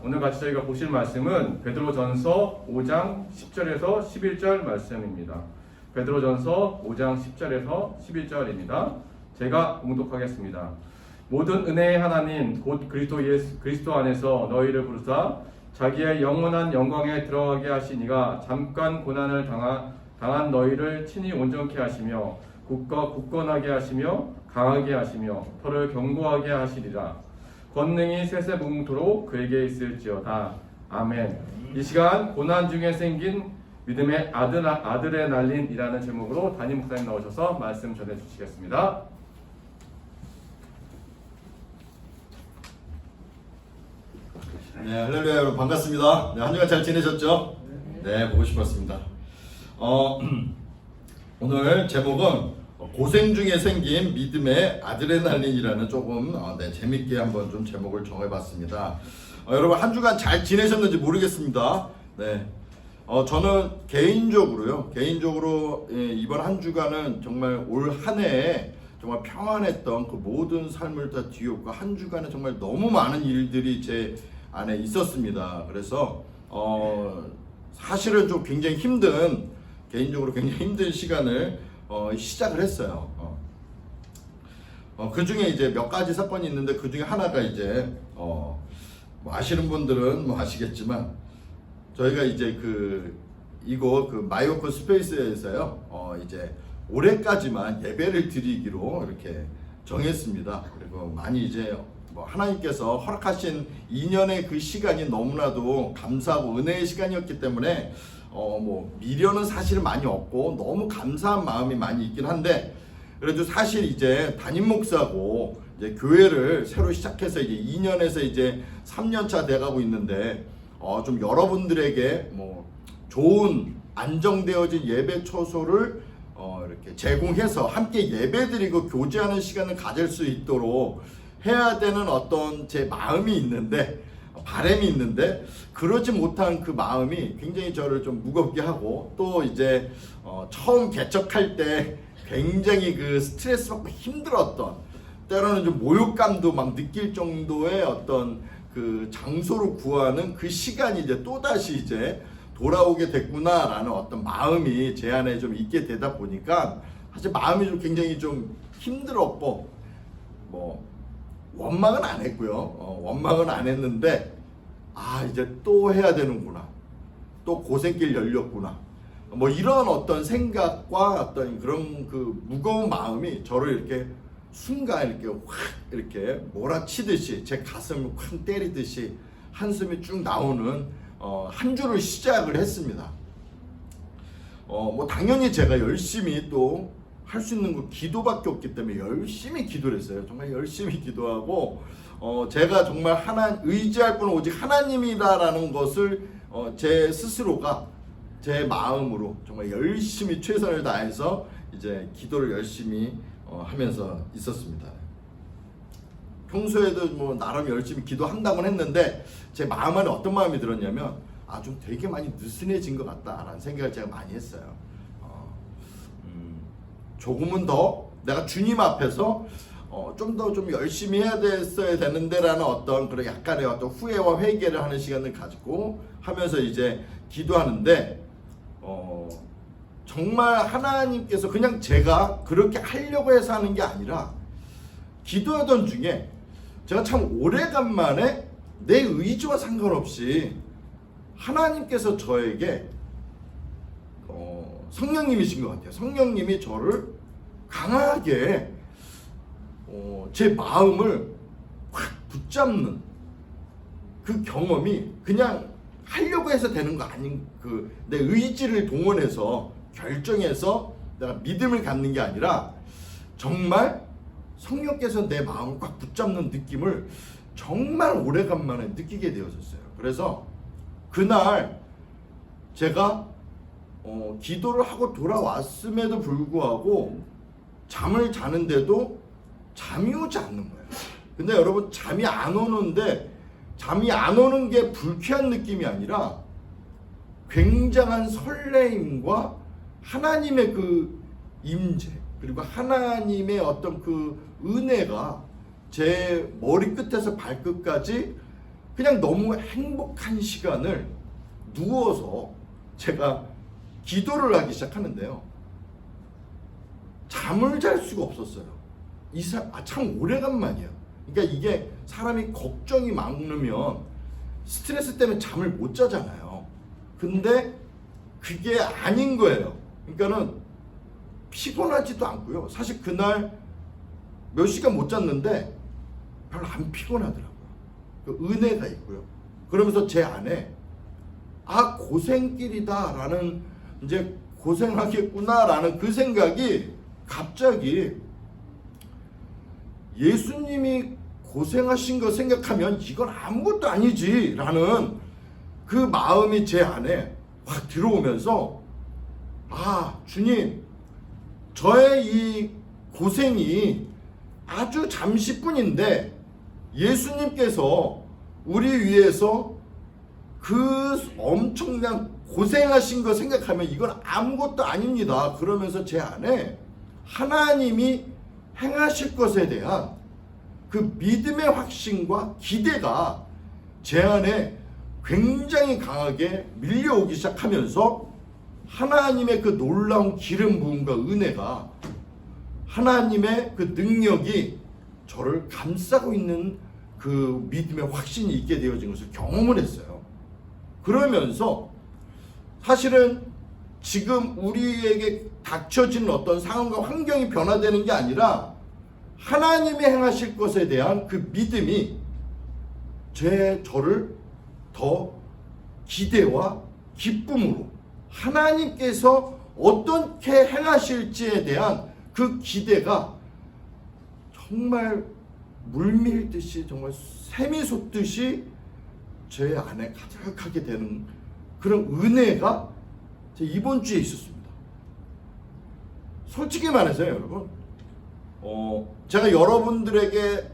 오늘 같이 저희가 보실 말씀은 베드로전서 5장 10절에서 11절 말씀입니다. 베드로전서 5장 10절에서 11절입니다. 제가 봉독하겠습니다. 모든 은혜의 하나님 곧 그리스도 안에서 너희를 부르사 자기의 영원한 영광에 들어가게 하시니가 잠깐 고난을 당한 너희를 친히 온전케 하시며 굳건하게 하시며 강하게 하시며 터를 견고하게 하시리라. 권능이 세세무궁토록 그에게 있을지어다. 아멘. 이 시간 고난 중에 생긴 믿음의 아들의 날린이라는 제목으로 담임 목사님 나오셔서 말씀 전해 주시겠습니다. 네, 할렐루야 여러분 반갑습니다. 네, 한 주간 잘 지내셨죠? 네, 보고 싶었습니다. 오늘 제목은 고생 중에 생긴 믿음의 아드레날린이라는 조금 재밌게 한번 좀 제목을 정해봤습니다. 여러분 한 주간 잘 지내셨는지 모르겠습니다. 네, 저는 개인적으로 이번 한 주간은 정말 올 한 해에 정말 평안했던 그 모든 삶을 다 뒤엎고 한 주간에 정말 너무 많은 일들이 제 안에 있었습니다. 그래서 사실은 좀 굉장히 개인적으로 굉장히 힘든 시간을 시작을 했어요. 그 중에 이제 몇 가지 사건이 있는데 그 중에 하나가 이제 뭐 아시는 분들은 뭐 아시겠지만 저희가 이제 이곳 마이워크 스페이스에서요 이제 올해까지만 예배를 드리기로 이렇게 정했습니다. 그리고 많이 이제 하나님께서 허락하신 2년의 그 시간이 너무나도 감사하고 은혜의 시간이었기 때문에 미련은 사실 많이 없고 너무 감사한 마음이 많이 있긴 한데 그래도 사실 이제 담임 목사고 이제 교회를 새로 시작해서 이제 2년에서 이제 3년차 돼가고 있는데 좀 여러분들에게 좋은 안정되어진 예배 처소를 이렇게 제공해서 함께 예배드리고 교제하는 시간을 가질 수 있도록 해야 되는 어떤 제 마음이 있는데 바람이 있는데 그러지 못한 그 마음이 굉장히 저를 좀 무겁게 하고 또 이제 처음 개척할 때 굉장히 그 스트레스 받고 힘들었던 때로는 좀 모욕감도 막 느낄 정도의 어떤 그 장소를 구하는 그 시간이 이제 또다시 이제 돌아오게 됐구나라는 어떤 마음이 제 안에 좀 있게 되다 보니까 사실 마음이 좀 굉장히 좀 힘들었고 원망은 안 했고요. 원망은 안 했는데 이제 또 해야 되는구나. 또 고생길 열렸구나. 이런 어떤 생각과 어떤 그런 그 무거운 마음이 저를 이렇게 순간 이렇게 확 이렇게 몰아치듯이 제 가슴을 확 때리듯이 한숨이 쭉 나오는 한 주를 시작을 했습니다. 당연히 제가 열심히 또 할 수 있는 거 기도밖에 없기 때문에 열심히 기도를 했어요. 정말 열심히 기도하고 제가 정말 의지할 분은 오직 하나님이다라는 것을 제 스스로가 제 마음으로 정말 열심히 최선을 다해서 이제 기도를 열심히 하면서 있었습니다. 평소에도 나름 열심히 기도한다고는 했는데 제 마음 안에 어떤 마음이 들었냐면 좀 되게 많이 느슨해진 것 같다라는 생각을 제가 많이 했어요. 조금은 더 내가 주님 앞에서 좀 더 좀 열심히 해야 됐어야 되는데라는 어떤 그런 약간의 어떤 후회와 회개를 하는 시간을 가지고 하면서 이제 기도하는데 정말 하나님께서 그냥 제가 그렇게 하려고 해서 하는 게 아니라 기도하던 중에 제가 참 오래간만에 내 의지와 상관없이 하나님께서 저에게 성령님이신 것 같아요. 성령님이 저를 강하게 제 마음을 확 붙잡는 그 경험이 그냥 하려고 해서 되는 거 아닌 내 의지를 동원해서 결정해서 내가 믿음을 갖는 게 아니라 정말 성령께서 내 마음을 꽉 붙잡는 느낌을 정말 오래간만에 느끼게 되었었어요. 그래서 그날 제가 기도를 하고 돌아왔음에도 불구하고 잠을 자는데도 잠이 오지 않는 거예요. 근데 여러분 잠이 안 오는데 잠이 안 오는 게 불쾌한 느낌이 아니라 굉장한 설레임과 하나님의 그 임재 그리고 하나님의 어떤 그 은혜가 제 머리끝에서 발끝까지 그냥 너무 행복한 시간을 누워서 제가 기도를 하기 시작하는데요. 잠을 잘 수가 없었어요. 참 오래간만이에요. 그러니까 이게 사람이 걱정이 많으면 스트레스 때문에 잠을 못 자잖아요. 근데 그게 아닌 거예요. 그러니까는 피곤하지도 않고요. 사실 그날 몇 시간 못 잤는데 별로 안 피곤하더라고요. 그 은혜가 있고요. 그러면서 제 안에 고생길이다라는, 이제 고생하겠구나라는 그 생각이 갑자기, 예수님이 고생하신 거 생각하면 이건 아무것도 아니지라는 그 마음이 제 안에 확 들어오면서, 주님, 저의 이 고생이 아주 잠시뿐인데 예수님께서 우리 위해서 그 엄청난 고생하신 거 생각하면 이건 아무것도 아닙니다. 그러면서 제 안에 하나님이 행하실 것에 대한 그 믿음의 확신과 기대가 제 안에 굉장히 강하게 밀려오기 시작하면서, 하나님의 그 놀라운 기름 부음과 은혜가, 하나님의 그 능력이 저를 감싸고 있는 그 믿음의 확신이 있게 되어진 것을 경험을 했어요. 그러면서 사실은 지금 우리에게 닥쳐지는 어떤 상황과 환경이 변화되는 게 아니라 하나님이 행하실 것에 대한 그 믿음이 저를 더 기대와 기쁨으로, 하나님께서 어떻게 행하실지에 대한 그 기대가 정말 물밀듯이, 정말 샘이 솟듯이 제 안에 가득하게 되는 그런 은혜가 이번 주에 있었습니다. 솔직히 말해서요, 여러분, 제가 여러분들에게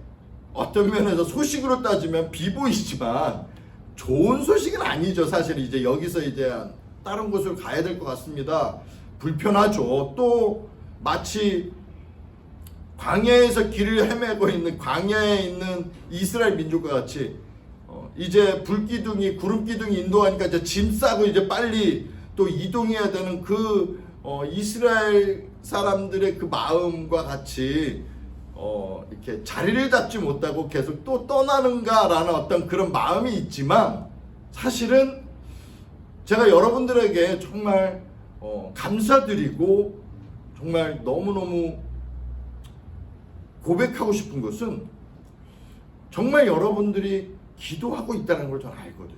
어떤 면에서 소식으로 따지면 비보이지만 좋은 소식은 아니죠. 사실 이제 여기서 이제 다른 곳을 가야 될 것 같습니다. 불편하죠. 또 마치 광야에서 길을 헤매고 있는, 광야에 있는 이스라엘 민족과 같이 이제 불기둥이, 구름기둥이 인도하니까 이제 짐 싸고 이제 빨리 또 이동해야 되는 그 이스라엘 사람들의 그 마음과 같이 이렇게 자리를 잡지 못하고 계속 또 떠나는가라는 어떤 그런 마음이 있지만, 사실은 제가 여러분들에게 정말 감사드리고 정말 너무너무 고백하고 싶은 것은, 정말 여러분들이 기도하고 있다는 걸 저는 알거든요.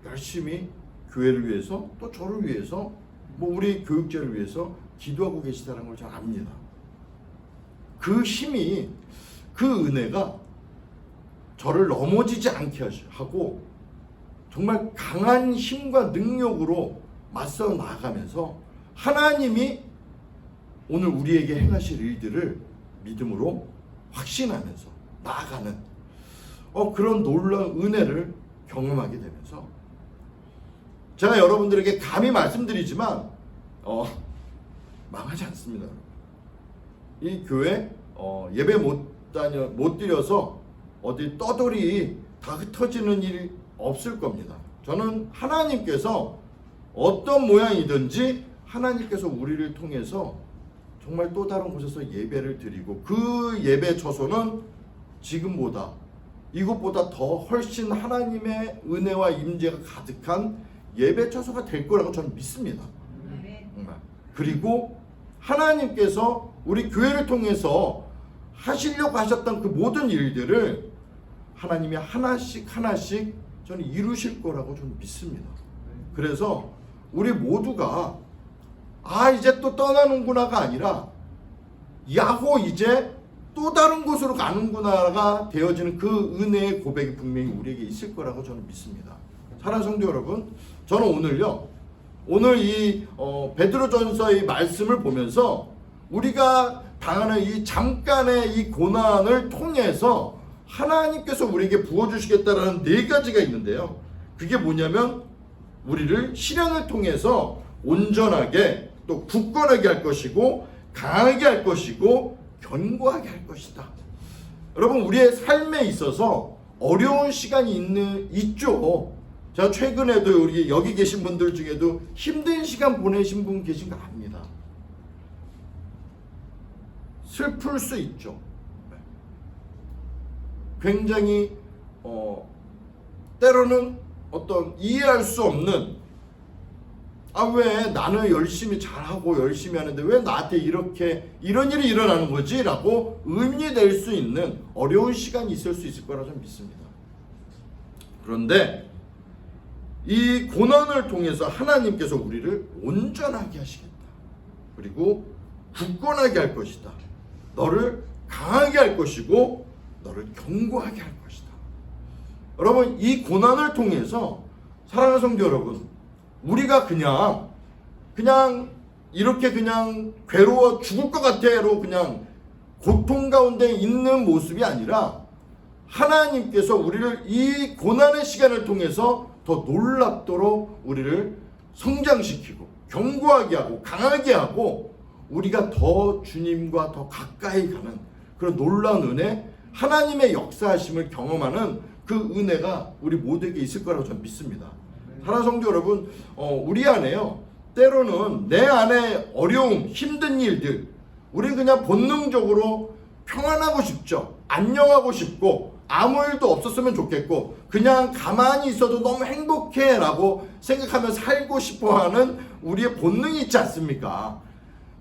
열심히 교회를 위해서, 또 저를 위해서, 우리 교육자를 위해서 기도하고 계시다는 걸 저는 압니다. 그 힘이, 그 은혜가 저를 넘어지지 않게 하고 정말 강한 힘과 능력으로 맞서 나아가면서 하나님이 오늘 우리에게 행하실 일들을 믿음으로 확신하면서 나아가는 그런 놀라운 은혜를 경험하게 되면서, 제가 여러분들에게 감히 말씀드리지만 망하지 않습니다. 이 교회 예배 못 드려서 어디 떠돌이 다 흩어지는 일 없을 겁니다. 저는 하나님께서 어떤 모양이든지 하나님께서 우리를 통해서 정말 또 다른 곳에서 예배를 드리고, 그 예배 처소는 지금보다, 이곳보다 더 훨씬 하나님의 은혜와 임재가 가득한 예배 처소가 될 거라고 저는 믿습니다. 그리고 하나님께서 우리 교회를 통해서 하시려고 하셨던 그 모든 일들을 하나님이 하나씩 저는 이루실 거라고 저는 믿습니다. 그래서 우리 모두가 이제 또 떠나는구나가 아니라 야호 이제 또 다른 곳으로 가는구나가 되어지는 그 은혜의 고백이 분명히 우리에게 있을 거라고 저는 믿습니다. 사랑하는 성도 여러분, 저는 오늘 이 베드로전서의 말씀을 보면서 우리가 당하는 이 잠깐의 이 고난을 통해서 하나님께서 우리에게 부어주시겠다라는 4가지가 있는데요. 그게 뭐냐면, 우리를 시련을 통해서 온전하게, 또 굳건하게 할 것이고, 강하게 할 것이고, 견고하게 할 것이다. 여러분, 우리의 삶에 있어서 어려운 시간이 있죠. 제가 최근에도 우리 여기 계신 분들 중에도 힘든 시간 보내신 분 계신 거 압니다. 슬플 수 있죠. 굉장히 때로는 어떤 이해할 수 없는, 왜 나는 열심히 잘하고 열심히 하는데 왜 나한테 이런 일이 일어나는 거지? 라고 의문이 될 수 있는 어려운 시간이 있을 수 있을 거라 저는 믿습니다. 그런데 이 고난을 통해서 하나님께서 우리를 온전하게 하시겠다. 그리고 굳건하게 할 것이다. 너를 강하게 할 것이고 너를 견고하게 할 것이다. 여러분, 이 고난을 통해서 사랑하는 성도 여러분, 우리가 그냥 이렇게 그냥 괴로워 죽을 것 같아로 그냥 고통 가운데 있는 모습이 아니라 하나님께서 우리를 이 고난의 시간을 통해서 더 놀랍도록 우리를 성장시키고 견고하게 하고 강하게 하고 우리가 더 주님과 더 가까이 가는 그런 놀라운 은혜, 하나님의 역사하심을 경험하는 그 은혜가 우리 모두에게 있을 거라고 저는 믿습니다. 사랑하는 성도 여러분, 우리 안에요, 때로는 내 안에 어려움, 힘든 일들, 우리 그냥 본능적으로 평안하고 싶죠. 안녕하고 싶고 아무 일도 없었으면 좋겠고 그냥 가만히 있어도 너무 행복해 라고 생각하며 살고 싶어하는 우리의 본능이 있지 않습니까?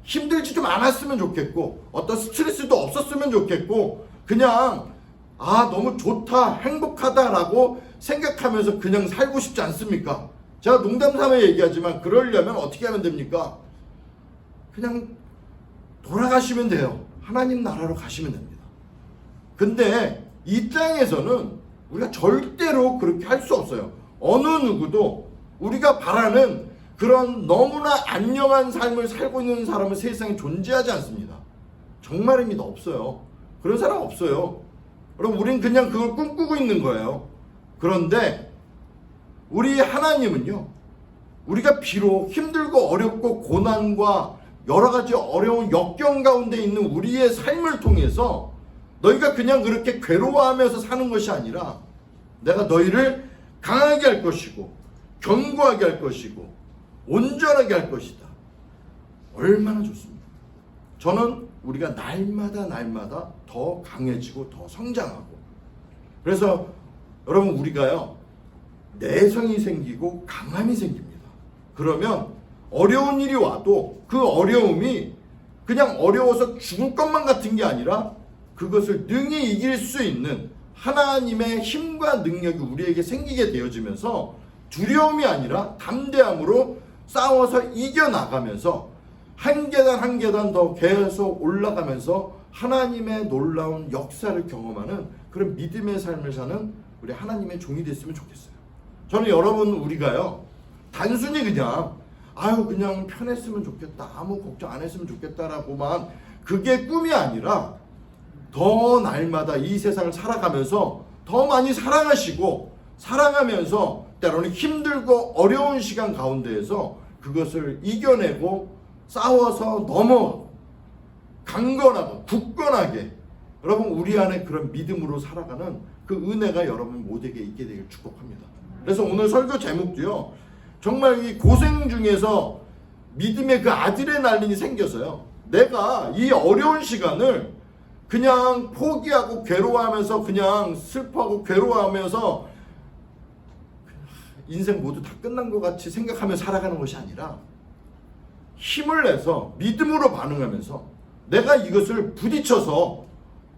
힘들지 좀 않았으면 좋겠고 어떤 스트레스도 없었으면 좋겠고 그냥 너무 좋다, 행복하다라고 생각하면서 그냥 살고 싶지 않습니까? 제가 농담삼아 얘기하지만 그러려면 어떻게 하면 됩니까? 그냥 돌아가시면 돼요. 하나님 나라로 가시면 됩니다. 근데 이 땅에서는 우리가 절대로 그렇게 할 수 없어요. 어느 누구도 우리가 바라는 그런 너무나 안녕한 삶을 살고 있는 사람은 세상에 존재하지 않습니다. 정말입니다. 없어요. 그런 사람 없어요. 그럼 우린 그냥 그걸 꿈꾸고 있는 거예요. 그런데 우리 하나님은요, 우리가 비록 힘들고 어렵고 고난과 여러 가지 어려운 역경 가운데 있는 우리의 삶을 통해서 너희가 그냥 그렇게 괴로워하면서 사는 것이 아니라 내가 너희를 강하게 할 것이고 견고하게 할 것이고 온전하게 할 것이다. 얼마나 좋습니까? 저는 우리가 날마다 더 강해지고 더 성장하고, 그래서 여러분 우리가요 내성이 생기고 강함이 생깁니다. 그러면 어려운 일이 와도 그 어려움이 그냥 어려워서 죽을 것만 같은 게 아니라 그것을 능히 이길 수 있는 하나님의 힘과 능력이 우리에게 생기게 되어지면서 두려움이 아니라 담대함으로 싸워서 이겨나가면서 한 계단 한 계단 더 계속 올라가면서 하나님의 놀라운 역사를 경험하는 그런 믿음의 삶을 사는 우리 하나님의 종이 됐으면 좋겠어요. 저는 여러분 우리가요 단순히 그냥 편했으면 좋겠다, 아무 걱정 안 했으면 좋겠다라고만, 그게 꿈이 아니라 더 날마다 이 세상을 살아가면서 더 많이 사랑하시고 사랑하면서 때로는 힘들고 어려운 시간 가운데에서 그것을 이겨내고 싸워서 넘어가고 강건하고 굳건하게 여러분 우리 안에 그런 믿음으로 살아가는 그 은혜가 여러분 모두에게 있게 되길 축복합니다. 그래서 오늘 설교 제목도요, 정말 이 고생 중에서 믿음의 그 아드레날린이 생겨서요, 내가 이 어려운 시간을 그냥 포기하고 괴로워하면서 그냥 슬퍼하고 괴로워하면서 인생 모두 다 끝난 것 같이 생각하며 살아가는 것이 아니라 힘을 내서 믿음으로 반응하면서 내가 이것을 부딪혀서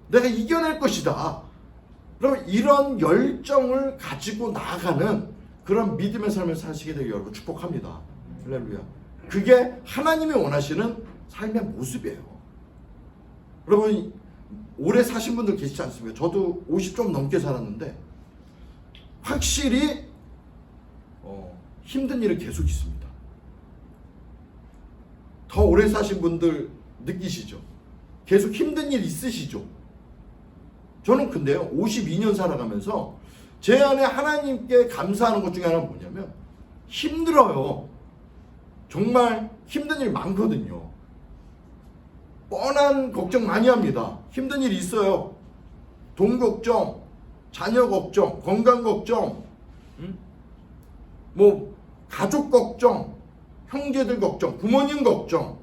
내가 이겨낼 것이다. 그럼 이런 열정을 가지고 나아가는 그런 믿음의 삶을 사시게 되길 여러분 축복합니다. 할렐루야. 그게 하나님이 원하시는 삶의 모습이에요. 여러분 오래 사신 분들 계시지 않습니까? 저도 50 좀 넘게 살았는데 확실히 힘든 일은 계속 있습니다. 더 오래 사신 분들 느끼시죠? 계속 힘든 일 있으시죠? 저는 근데요 52년 살아가면서 제 안에 하나님께 감사하는 것 중에 하나는 뭐냐면 힘들어요. 정말 힘든 일 많거든요. 뻔한 걱정 많이 합니다. 힘든 일 있어요. 돈 걱정, 자녀 걱정, 건강 걱정, 뭐 가족 걱정, 형제들 걱정, 부모님 걱정,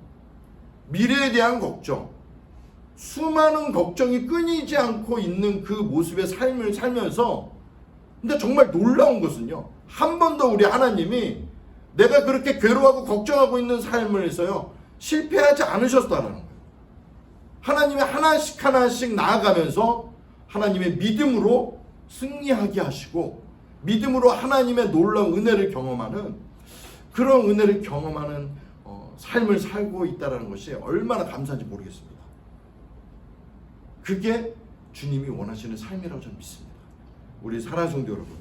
미래에 대한 걱정, 수많은 걱정이 끊이지 않고 있는 그 모습의 삶을 살면서, 근데 정말 놀라운 것은요, 한 번도 우리 하나님이 내가 그렇게 괴로워하고 걱정하고 있는 삶을 해서요 실패하지 않으셨다는 거예요. 하나님이 하나씩 하나씩 나아가면서 하나님의 믿음으로 승리하게 하시고, 믿음으로 하나님의 놀라운 은혜를 경험하는, 그런 은혜를 경험하는 삶을 살고 있다는 것이 얼마나 감사한지 모르겠습니다. 그게 주님이 원하시는 삶이라고 저는 믿습니다. 우리 사랑하는 성도 여러분,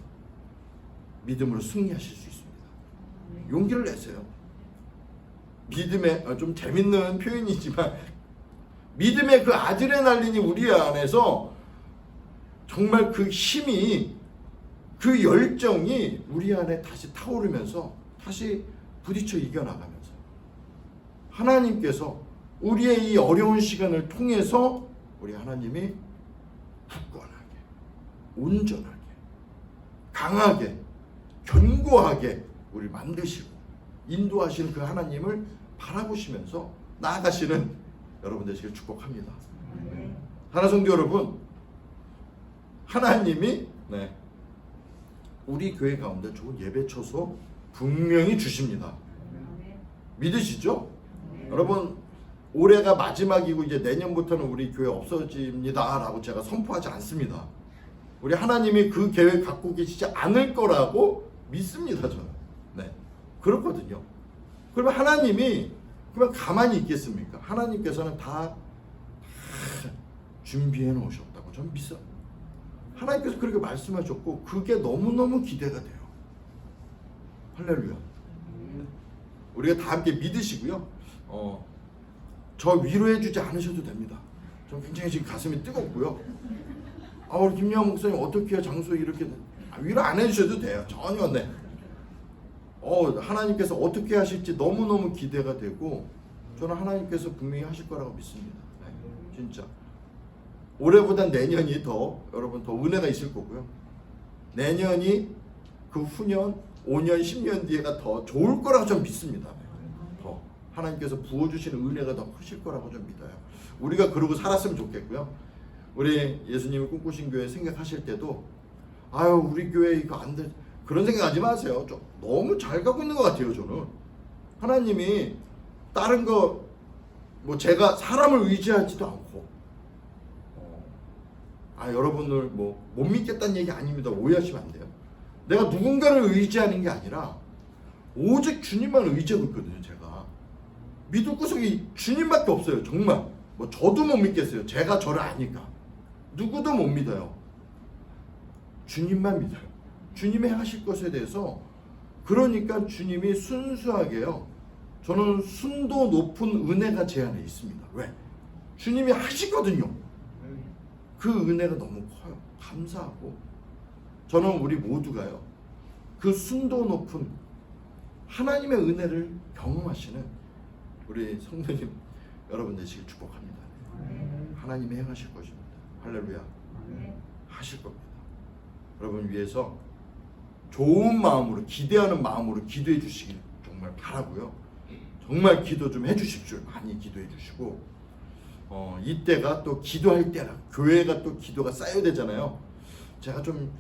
믿음으로 승리하실 수 있습니다. 용기를 내세요. 믿음의, 좀 재밌는 표현이지만, 믿음의 그 아드레날린이 우리 안에서 정말 그 힘이, 그 열정이 우리 안에 다시 타오르면서 다시 부딪혀 이겨나가면서 하나님께서 우리의 이 어려운 시간을 통해서 우리 하나님이 굳건하게, 온전하게, 강하게, 견고하게 우리 만드시고 인도하시는 그 하나님을 바라보시면서 나아가시는 여러분 되시길 축복합니다. 하나 성도 여러분, 하나님이 우리 교회 가운데 좋은 예배 처소 분명히 주십니다. 믿으시죠? 여러분, 올해가 마지막이고 이제 내년부터는 우리 교회 없어집니다 라고 제가 선포하지 않습니다. 우리 하나님이 그 계획 갖고 계시지 않을 거라고 믿습니다. 저는 그렇거든요. 그러면 하나님이 그러면 가만히 있겠습니까? 하나님께서는 다 준비해 놓으셨다고 저는 믿어요. 하나님께서 그렇게 말씀하셨고 그게 너무너무 기대가 돼요. 할렐루야. 우리가 다 함께 믿으시고요. 저 위로해 주지 않으셔도 됩니다. 저 굉장히 지금 가슴이 뜨겁고요. 우리 김영환 목사님 어떻게 해요? 장소 이렇게 위로 안 해주셔도 돼요. 전혀. 하나님께서 어떻게 하실지 너무너무 기대가 되고 저는 하나님께서 분명히 하실 거라고 믿습니다. 진짜. 올해보다 내년이 더 여러분 더 은혜가 있을 거고요. 내년이 그 후년 5년 10년 뒤에가 더 좋을 거라고 좀 믿습니다. 더 하나님께서 부어주시는 은혜가 더 크실 거라고 좀 믿어요. 우리가 그러고 살았으면 좋겠고요. 우리 예수님이 꿈꾸신 교회 생각하실 때도 우리 교회 이거 안 돼, 그런 생각하지 마세요. 좀 너무 잘 가고 있는 것 같아요. 저는 하나님이 다른 거 뭐 제가 사람을 의지하지도 않고 여러분들 뭐 못 믿겠다는 얘기 아닙니다. 오해하시면 안 돼요. 내가 누군가를 의지하는 게 아니라 오직 주님만 의지하고 있거든요. 제가 믿을 구석이 주님밖에 없어요. 정말 뭐 저도 못 믿겠어요. 제가 저를 아니까 누구도 못 믿어요. 주님만 믿어요. 주님이 하실 것에 대해서. 그러니까 주님이 순수하게요, 저는 순도 높은 은혜가 제 안에 있습니다. 왜? 주님이 하시거든요. 그 은혜가 너무 커요. 감사하고 저는 우리 모두가요 그 순도 높은 하나님의 은혜를 경험하시는 우리 성도님 여러분 되시길 축복합니다. 하나님이 행하실 것입니다. 할렐루야. 하실 겁니다. 여러분 위해서 좋은 마음으로, 기대하는 마음으로 기도해 주시길 정말 바라고요. 정말 기도 좀 해주십시오. 많이 기도해 주시고 이때가 또 기도할 때라, 교회가 또 기도가 쌓여야 되잖아요. 제가 좀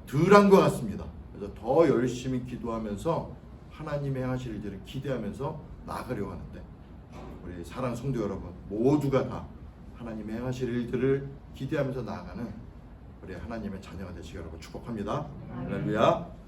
덜한 것 같습니다. 그래서 더 열심히 기도하면서 하나님의 하실 일들을 기대하면서 나아가려고 하는데 우리 사랑 성도 여러분 모두가 다 하나님의 행하실 일들을 기대하면서 나아가는 우리 하나님의 자녀가 되시기 여러분 축복합니다. 할렐루야.